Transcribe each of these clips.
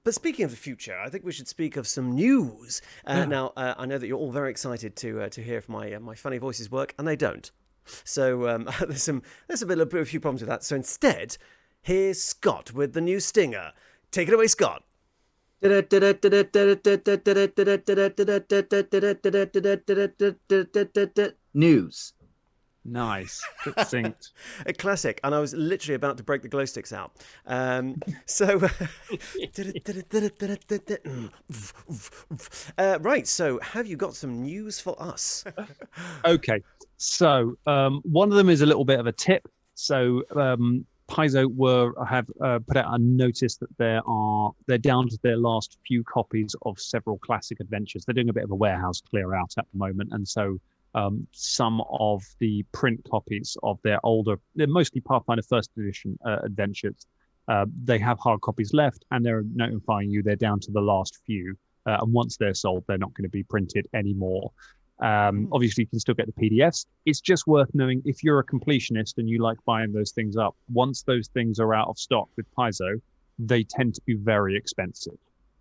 But speaking of the future, I think we should speak of some news. Now, I know that you're all very excited to hear if my funny voices work, and they don't. So there's a few problems with that. So instead, here's Scott with the new stinger. Take it away, Scott. News. Nice. Succinct. A classic, and I was literally about to break the glow sticks out. Right, so have you got some news for us? Okay. So one of them is a little bit of a tip. So Paizo have put out a notice that they're down to their last few copies of several classic adventures. They're doing a bit of a warehouse clear out at the moment, and so some of the print copies of they're mostly Pathfinder First Edition adventures. They have hard copies left, and they're notifying you they're down to the last few. And once they're sold, they're not going to be printed anymore. Obviously, you can still get the PDFs. It's just worth knowing if you're a completionist and you like buying those things up. Once those things are out of stock with Paizo, they tend to be very expensive.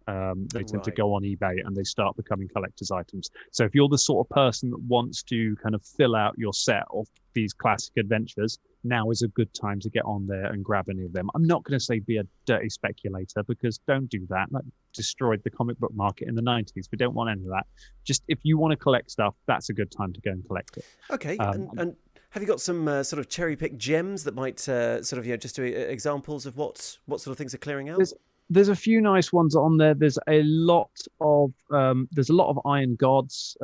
They tend to go on eBay and they start becoming collector's items. So if you're the sort of person that wants to kind of fill out your set of these classic adventures, now is a good time to get on there and grab any of them. I'm not going to say be a dirty speculator, because don't do that. That destroyed the comic book market in the 90s. We don't want any of that. Just if you want to collect stuff, that's a good time to go and collect it. Okay, and have you got some sort of cherry-picked gems that might just do examples of what sort of things are clearing out? There's a few nice ones on there. There's a lot of Iron Gods,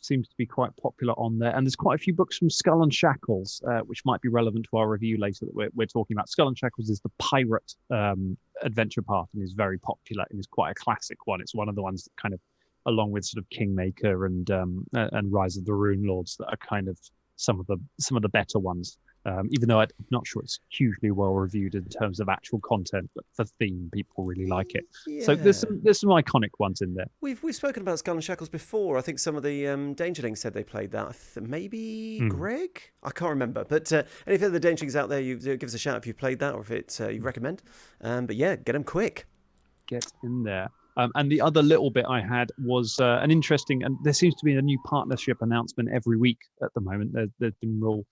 seems to be quite popular on there, and there's quite a few books from Skull and Shackles, which might be relevant to our review later that we're talking about. Skull and Shackles is the pirate adventure path and is very popular and is quite a classic one. It's one of the ones that kind of, along with sort of Kingmaker and Rise of the Rune Lords, that are kind of some of the better ones. Even though I'm not sure it's hugely well reviewed in terms of actual content, but for theme, people really like it. Yeah. So there's some iconic ones in there. We've spoken about Skull and Shackles before. I think some of the Dangerlings said they played that. Maybe Greg? I can't remember. But any of the Dangerlings out there, you give us a shout if you've played that or if it's you recommend. But yeah, get them quick. Get in there. And the other little bit I had was an interesting, and there seems to be a new partnership announcement every week at the moment. There's been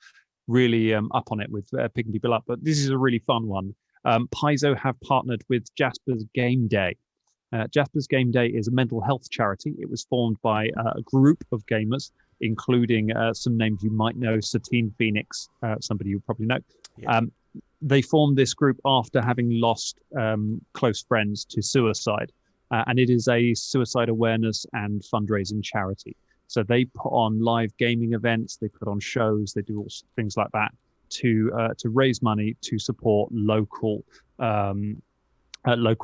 really up on it with picking people up, but this is a really fun one. Paizo have partnered with Jasper's Game Day. Jasper's Game Day is a mental health charity. It was formed by a group of gamers, including some names you might know: Satine Phoenix, somebody you probably know. Yeah. They formed this group after having lost close friends to suicide, and it is a suicide awareness and fundraising charity. So they put on live gaming events, they put on shows, they do all things like that to raise money to support local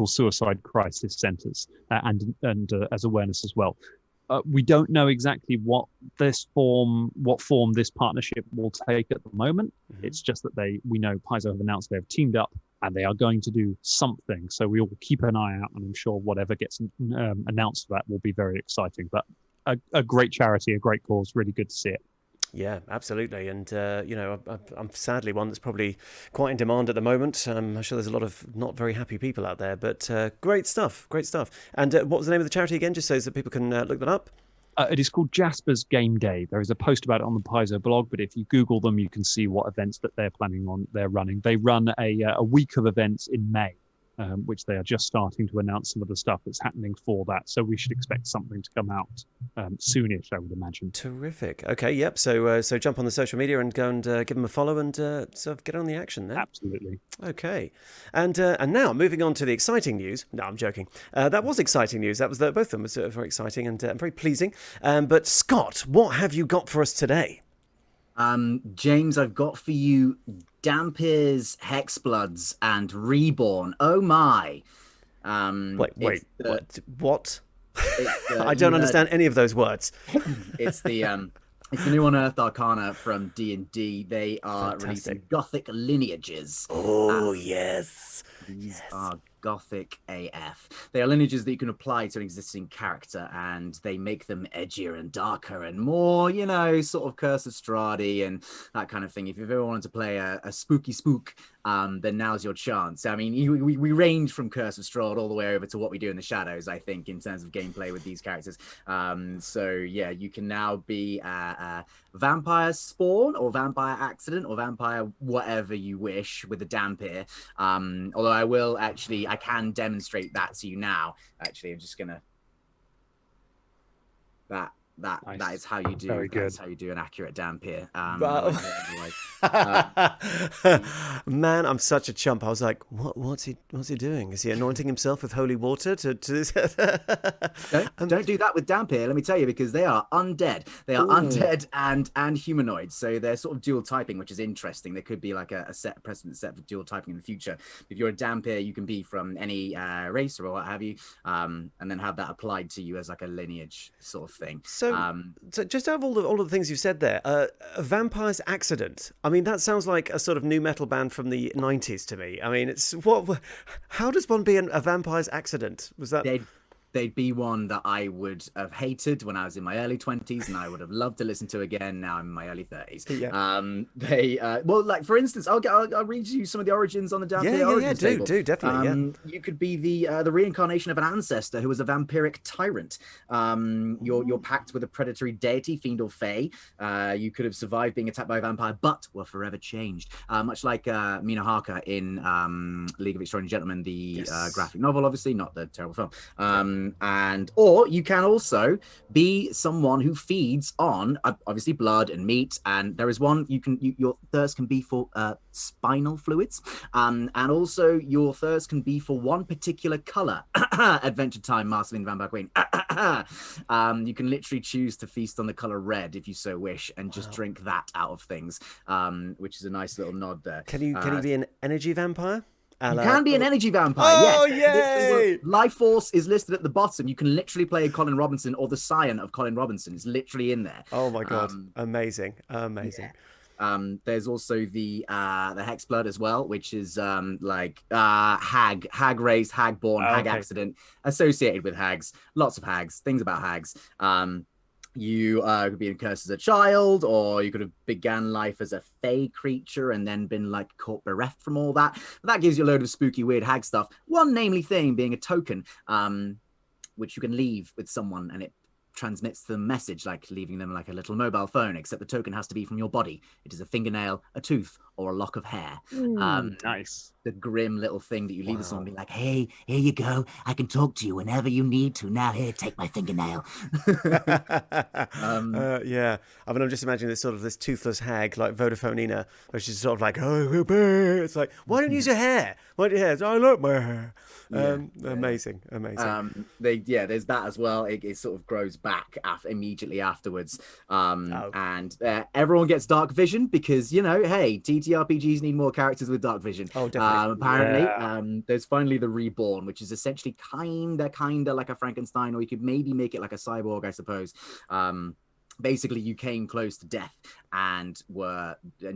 suicide crisis centres and as awareness as well. We don't know exactly what form this partnership will take at the moment. Mm-hmm. It's just that we know Paizo have announced they've teamed up and they are going to do something. So we all keep an eye out, and I'm sure whatever gets announced for that will be very exciting. But a great charity, a great cause, really good to see it. Yeah, absolutely. And, I'm sadly one that's probably quite in demand at the moment. I'm sure there's a lot of not very happy people out there, but great stuff. And what was the name of the charity again, just so that people can look that up? It is called Jasper's Game Day. There is a post about it on the Paizo blog, but if you Google them, you can see what events that they're running. They run a week of events in May. Which they are just starting to announce some of the stuff that's happening for that. So we should expect something to come out soonish, I would imagine. Terrific. Okay, yep. So jump on the social media and go and give them a follow and sort of get on the action there. Absolutely. Okay. And now, moving on to the exciting news. No, I'm joking. That was exciting news. That was both of them was very exciting and very pleasing. But Scott, what have you got for us today? James, I've got for you Dampir's Hexbloods and Reborn. Oh my! Wait. What? I don't understand any of those words. It's the new Unearthed Arcana from D&D. They are releasing Gothic Lineages. Oh yes. These are Gothic AF. They are lineages that you can apply to an existing character, and they make them edgier and darker and more, sort of Curse of Strahd and that kind of thing. If you've ever wanted to play a spooky spook, then now's your chance. I mean, we range from Curse of Strahd all the way over to what we do in the shadows, I think, in terms of gameplay with these characters. So yeah, you can now be a vampire spawn or vampire accident or vampire whatever you wish with the Dhampir. Although I can demonstrate that to you now. Actually, I'm just gonna that Nice. is how you do. Very good. That's how you do an accurate Dhampir. Man, I'm such a chump. I was like, what's he doing? Is he anointing himself with holy water to Don't do that with Dhampir, let me tell you, because they are undead. They are undead and humanoid. So they're sort of dual typing, which is interesting. There could be like a precedent set for dual typing in the future. If you're a Dhampir, you can be from any race or what have you, and then have that applied to you as like a lineage sort of thing. So just out of all of the things you've said there, a vampire's accident. I mean, that sounds like a sort of new metal band from the 90s to me. I mean, how does one be a vampire's accident? Was that... They'd be one that I would have hated when I was in my early 20s, and I would have loved to listen to again now I'm in my early 30s. Yeah. Well, like for instance, I'll read you some of the origins on the Dhampir origins table. Do definitely. You could be the reincarnation of an ancestor who was a vampiric tyrant. You're packed with a predatory deity, fiend or fae. You could have survived being attacked by a vampire, but were forever changed. Much like Mina Harker in League of Extraordinary Gentlemen, the graphic novel, obviously, not the terrible film. Or you can also be someone who feeds on obviously blood and meat, and there is one your thirst can be for spinal fluids, and also your thirst can be for one particular color. Adventure Time, Mastering the Vampire Queen. You can literally choose to feast on the color red if you so wish, and just drink that out of things, which is a nice little nod there. Can you be an energy vampire? You can be an energy vampire. Oh, yes. Life Force is listed at the bottom. You can literally play Colin Robinson or the scion of Colin Robinson. It's literally in there. Oh my god! Amazing. Yeah. There's also the Hexblood as well, which is hag race, hag born, hag accident, associated with hags. Lots of hags. Things about hags. You could be in Curse as a child, or you could have began life as a fey creature and then been like caught bereft from all that. But that gives you a load of spooky, weird hag stuff. One namely thing being a token, which you can leave with someone, and it transmits the message, like leaving them like a little mobile phone, except the token has to be from your body. It is a fingernail, a tooth, or a lock of hair. Nice. The grim little thing that you leave this on, be like, hey, here you go. I can talk to you whenever you need to. Now here, take my fingernail. Yeah. I mean, I'm just imagining this toothless hag like Vodafone Ina, where she's sort of like, oh, it's like, why don't you use your hair? Why do you hair? I love my hair. Amazing. There's that as well. It sort of grows back immediately afterwards. And everyone gets dark vision because, hey, TTRPGs need more characters with dark vision. Oh, definitely. Apparently, there's finally the Reborn, which is essentially kind of like a Frankenstein, or you could maybe make it like a cyborg, I suppose. Basically, you came close to death and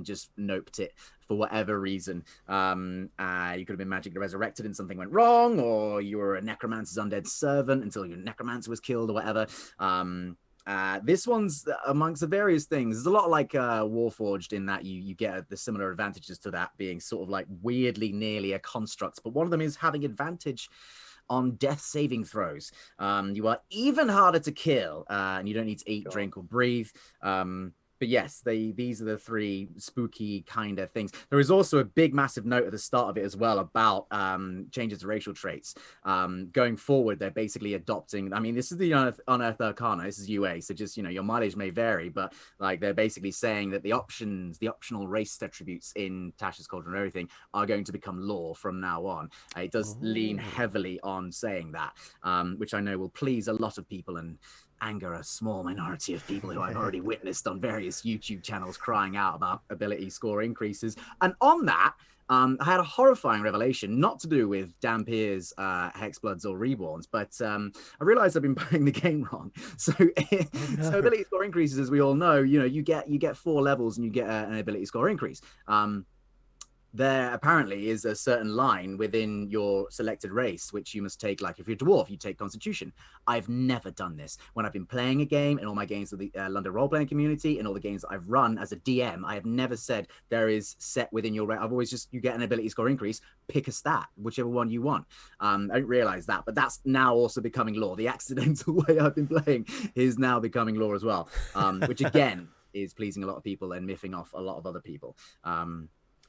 just noped it for whatever reason. You could have been magically resurrected and something went wrong, or you were a necromancer's undead servant until your necromancer was killed or whatever. This one's amongst the various things. There's a lot like Warforged in that you get the similar advantages to that being sort of like weirdly nearly a construct, but one of them is having advantage on death saving throws. You are even harder to kill, and you don't need to eat, drink, or breathe. But yes, these are the three spooky kind of things. There is also a big, massive note at the start of it as well about changes to racial traits. Going forward, they're basically adopting. I mean, this is the Unearthed Arcana. This is UA, so just your mileage may vary, but like they're basically saying that the optional race attributes in Tashas Cauldron and everything are going to become law from now on. It does lean heavily on saying that, which I know will please a lot of people and anger a small minority of people who I've already witnessed on various YouTube channels crying out about ability score increases. And on that, I had a horrifying revelation, not to do with Dhampir's Hexbloods or Reborns, but I realized I've been playing the game wrong. So, so ability score increases, as we all know, you get 4 levels and you get an ability score increase. there apparently is a certain line within your selected race which you must take. Like if you're dwarf, you take Constitution. I've never done this when I've been playing a game, in all my games with the London role-playing community, in all the games that I've run as a DM. I have never said there is set within your race. I've always just, you get an ability score increase, pick a stat, whichever one you want. I didn't realize that, but that's now also becoming law. The accidental way I've been playing is now becoming law as well, which again is pleasing a lot of people and miffing off a lot of other people.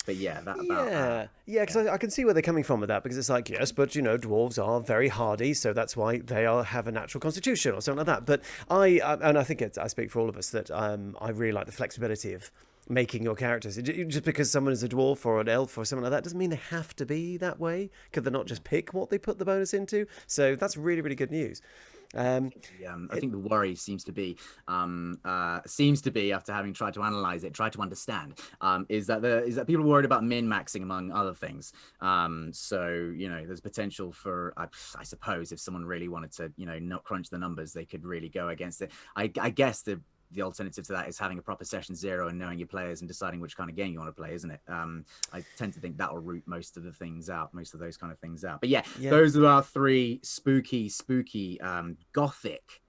But yeah, that about because I can see where they're coming from with that, because it's like, yes, but dwarves are very hardy, so that's why they have a natural constitution or something like that. But I think I speak for all of us that I really like the flexibility of making your characters. Just because someone is a dwarf or an elf or something like that doesn't mean they have to be that way. Could they not just pick what they put the bonus into? So that's really, really good news. I think the worry seems to be after having tried to analyze it, tried to understand, is that people are worried about min-maxing, among other things. So there's potential for, I suppose, if someone really wanted to not crunch the numbers, they could really go against it. I guess the alternative to that is having a proper session zero and knowing your players and deciding which kind of game you want to play, isn't it? I tend to think that will root most of those kind of things out. But yeah. Those are our three spooky, gothic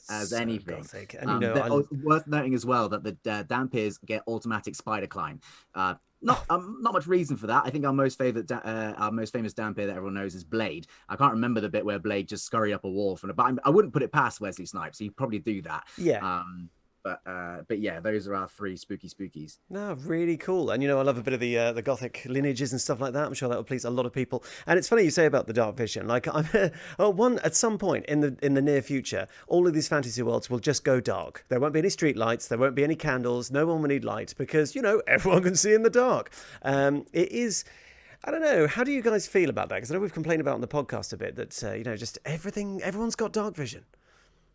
as so anything. Gothic. And worth noting as well that the Dampiers get automatic spider climb. Not much reason for that. I think our most famous Dampier that everyone knows is Blade. I can't remember the bit where Blade just scurry up a wall but I wouldn't put it past Wesley Snipes. He'd probably do that. Yeah. But yeah, those are our three spookies. No, really cool. And I love a bit of the Gothic lineages and stuff like that. I'm sure that will please a lot of people. And it's funny you say about the dark vision. Like at some point in the near future, all of these fantasy worlds will just go dark. There won't be any street lights. There won't be any candles. No one will need light because everyone can see in the dark. It is. I don't know. How do you guys feel about that? Because I know we've complained about on the podcast a bit that just everyone's got dark vision.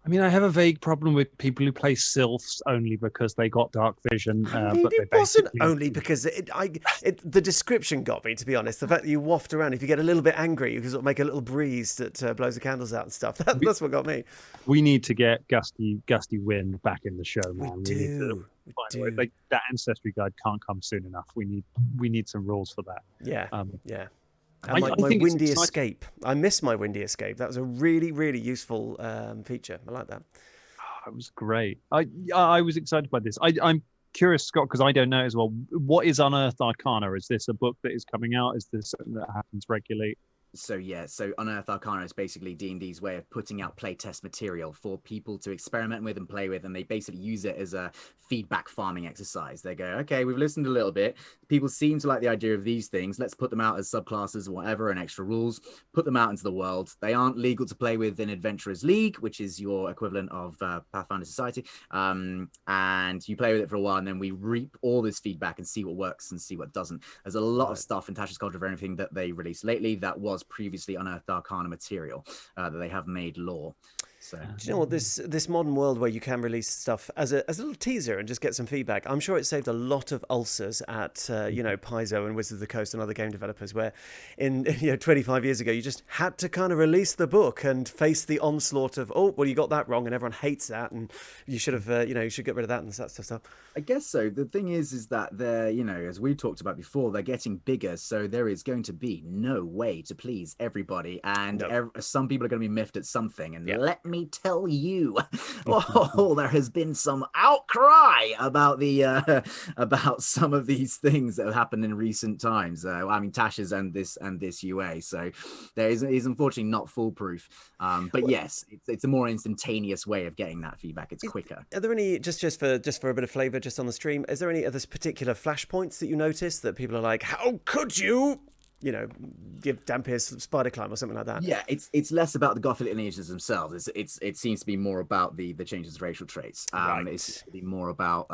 I mean, I have a vague problem with people who play sylphs only because they got dark vision. But it wasn't only because the description got me, to be honest. The fact that you waft around, if you get a little bit angry, you can sort of make a little breeze that blows the candles out and stuff. That's what got me. We need to get Gusty Wind back in the show, man. We do. That Ancestry Guide can't come soon enough. We need some rules for that. Yeah. Yeah. And my windy escape. I miss my windy escape. That was a really, really useful feature. I like that. Oh, it was great. I was excited by this. I'm curious, Scott, because I don't know as well. What is Unearthed Arcana? Is this a book that is coming out? Is this something that happens regularly? So Unearthed Arcana is basically D&D's way of putting out playtest material for people to experiment with and play with, and they basically use it as a feedback farming exercise. They go, okay, we've listened a little bit. People seem to like the idea of these things. Let's put them out as subclasses or whatever and extra rules. Put them out into the world. They aren't legal to play with in Adventurers League, which is your equivalent of Pathfinder Society. And you play with it for a while, and then we reap all this feedback and see what works and see what doesn't. There's a lot of stuff in Tashas Culture of everything that they released lately that was previously Unearthed Arcana material that they have made law. So, do you know what, this modern world where you can release stuff as a little teaser and just get some feedback, I'm sure it saved a lot of ulcers at Paizo and Wizards of the Coast and other game developers, where in 25 years ago you just had to kind of release the book and face the onslaught of, oh well, you got that wrong and everyone hates that and you should have you should get rid of that and that stuff. I guess so. The thing is that they're, as we talked about before, they're getting bigger, so there is going to be no way to please everybody, and some people are going to be miffed at something. And let me tell you, there has been some outcry about about some of these things that have happened in recent times. I mean, Tashas and this UA, so there is unfortunately not foolproof. But yes, it's a more instantaneous way of getting that feedback. It's quicker. Are there any just for a bit of flavour? Just on the stream, is there any other particular flashpoints that you notice that people are like, how could you give Dampiers spider climb or something like that? Yeah, it's less about the Gothic lineages themselves. It seems to be more about the changes of racial traits. Right. It's to be more about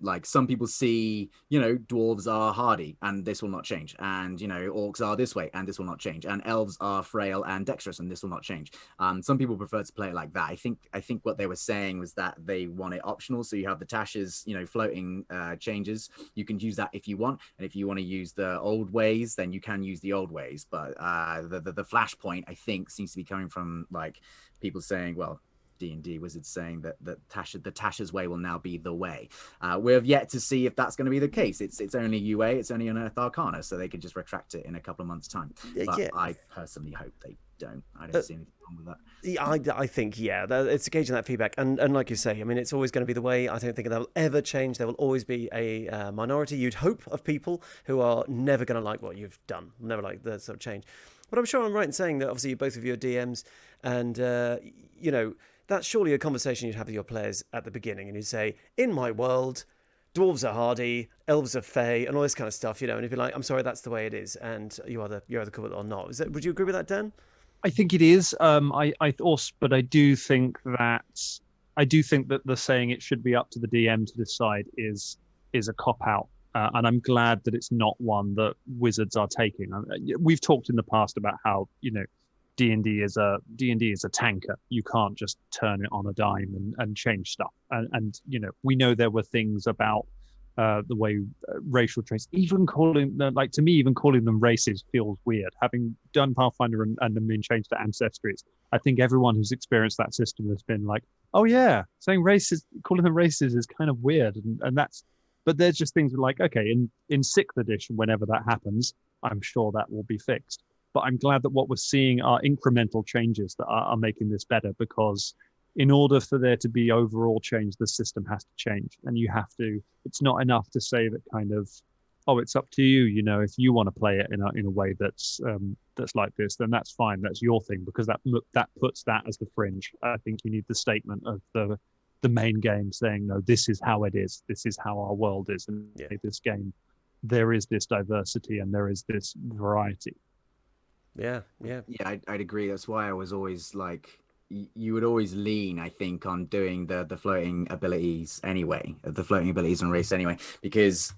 like some people see, dwarves are hardy and this will not change, and orcs are this way and this will not change, and elves are frail and dexterous and this will not change. Some people prefer to play it like that. I think what they were saying was that they want it optional, so you have the Tashas, floating changes. You can use that if you want, and if you want to use the old ways, then you can use the old ways. But the flashpoint, I think, seems to be coming from like people saying, well, D&D Wizards saying that the Tashas way will now be the way. We have yet to see if that's going to be the case. It's only UA, it's only Unearthed Arcana, so they could just retract it in a couple of months' time. But Yeah. I personally hope they don't. I don't see anything wrong with that. Yeah, I think, it's gauging that feedback. And like you say, I mean, it's always going to be the way. I don't think that will ever change. There will always be a minority, you'd hope, of people who are never going to like what you've done, never like the sort of change. But I'm sure I'm right in saying that obviously both of you are DMs, and, that's surely a conversation you'd have with your players at the beginning, and you'd say, in my world, dwarves are hardy, elves are fey, and all this kind of stuff, and you'd be like, I'm sorry, that's the way it is, and you're either cool with it or not. Would you agree with that, Dan? I think it is. But I do think that the saying it should be up to the DM to decide is a cop out, and I'm glad that it's not one that Wizards are taking. We've talked in the past about how D&D is a tanker. You can't just turn it on a dime and change stuff. And we know there were things about the way racial traits, even calling them races feels weird. Having done Pathfinder and then being changed to ancestries, I think everyone who's experienced that system has been like, oh yeah, calling them races is kind of weird, and that's. But there's just things like, okay, in 6th edition, whenever that happens, I'm sure that will be fixed. But I'm glad that what we're seeing are incremental changes that are making this better, because in order for there to be overall change, the system has to change. And it's not enough to say that kind of, oh, it's up to you, if you want to play it in a way that's like this, then that's fine. That's your thing, because that puts that as the fringe. I think you need the statement of the main game saying, no, this is how it is. This is how our world is. And in this game, there is this diversity and there is this variety. Yeah. I'd agree. That's why I was always like, you would always lean, I think, on doing the floating abilities anyway, the floating abilities on race anyway, because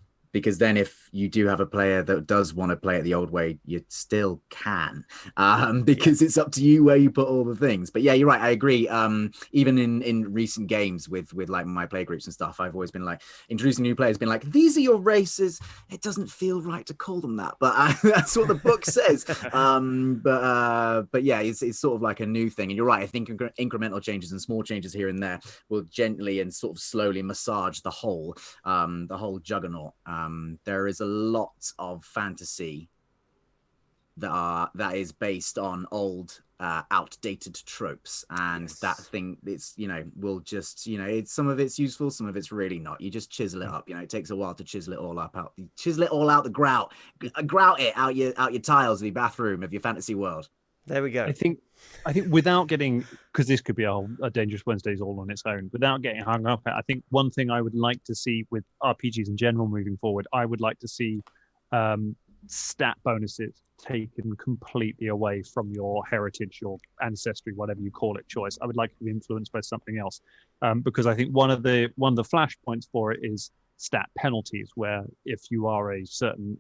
then if you do have a player that does want to play it the old way, you still can, because it's up to you where you put all the things. But yeah, you're right. I agree. Even in recent games with like my play groups and stuff, I've always been like, introducing new players, been like, these are your races. It doesn't feel right to call them that, but that's what the book says. But yeah, it's sort of like a new thing. And you're right. I think incremental changes and small changes here and there will gently and sort of slowly massage the whole juggernaut. There is a lot of fantasy that is based on old outdated tropes, and that thing, it's will just it's, some of it's useful, some of it's really not. You just chisel it up. It takes a while to chisel it all out the grout it out your tiles of your bathroom of your fantasy world. There we go. I think without getting, because this could be a Dangerous Wednesdays all on its own, without getting hung up, I think one thing I would like to see with RPGs in general moving forward, I would like to see stat bonuses taken completely away from your heritage, your ancestry, whatever you call it, choice. I would like to be influenced by something else, because I think one of the flashpoints for it is stat penalties, where if you are a certain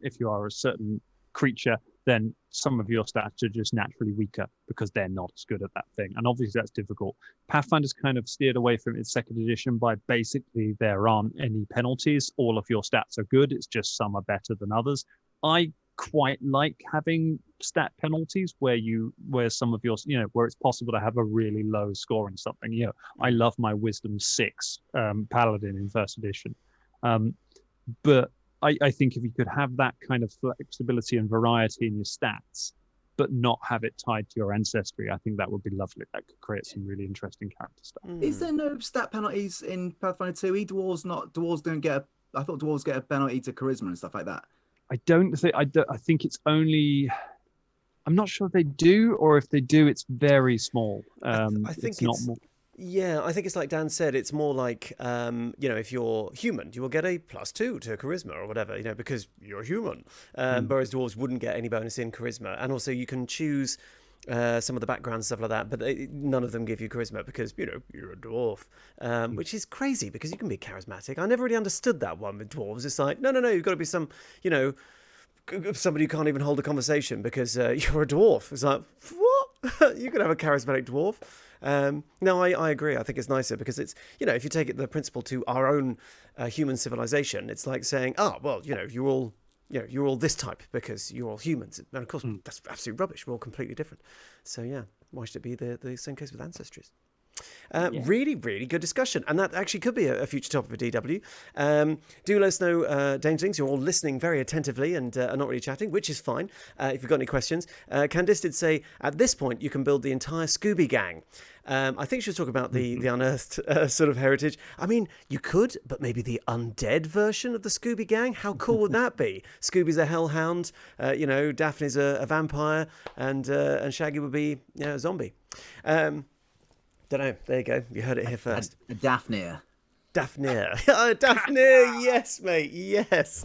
creature, then some of your stats are just naturally weaker because they're not as good at that thing. And obviously that's difficult. Pathfinder's kind of steered away from its 2nd edition by basically there aren't any penalties. All of your stats are good. It's just some are better than others. I quite like having stat penalties where some of your, where it's possible to have a really low score in something. I love my Wisdom 6 Paladin in 1st edition. But I think if you could have that kind of flexibility and variety in your stats, but not have it tied to your ancestry, I think that would be lovely. That could create some really interesting character stuff. Is there no stat penalties in Pathfinder 2? Dwarves don't get I thought dwarves get a penalty to charisma and stuff like that. I think it's only, I'm not sure if they do, or if they do, it's very small. I think it's not more. Yeah, I think it's like Dan said, it's more like, if you're human, you will get a +2 to charisma or whatever, because you're human. Whereas dwarves wouldn't get any bonus in charisma. And also you can choose some of the background stuff like that, but none of them give you charisma because, you're a dwarf, which is crazy because you can be charismatic. I never really understood that one with dwarves. It's like, no, you've got to be some, somebody who can't even hold a conversation because you're a dwarf. It's like, what? You can have a charismatic dwarf. No, I agree. I think it's nicer because it's, if you take the principle to our own human civilization, it's like saying, you're all this type because you're all humans. And of course, that's absolute rubbish. We're all completely different. So yeah, why should it be the same case with ancestries? Really, really good discussion. And that actually could be a future topic for DW. Do let us know, Dangerlings. You're all listening very attentively and are not really chatting, which is fine. If you've got any questions. Candice did say, at this point, you can build the entire Scooby Gang. I think she was talking about the unearthed sort of heritage. I mean, you could, but maybe the undead version of the Scooby Gang. How cool would that be? Scooby's a hellhound, Daphne's a vampire, and Shaggy would be a zombie. Don't know. There you go. You heard it here first. A Daphne. Daphne. Daphne. Yes, mate. Yes.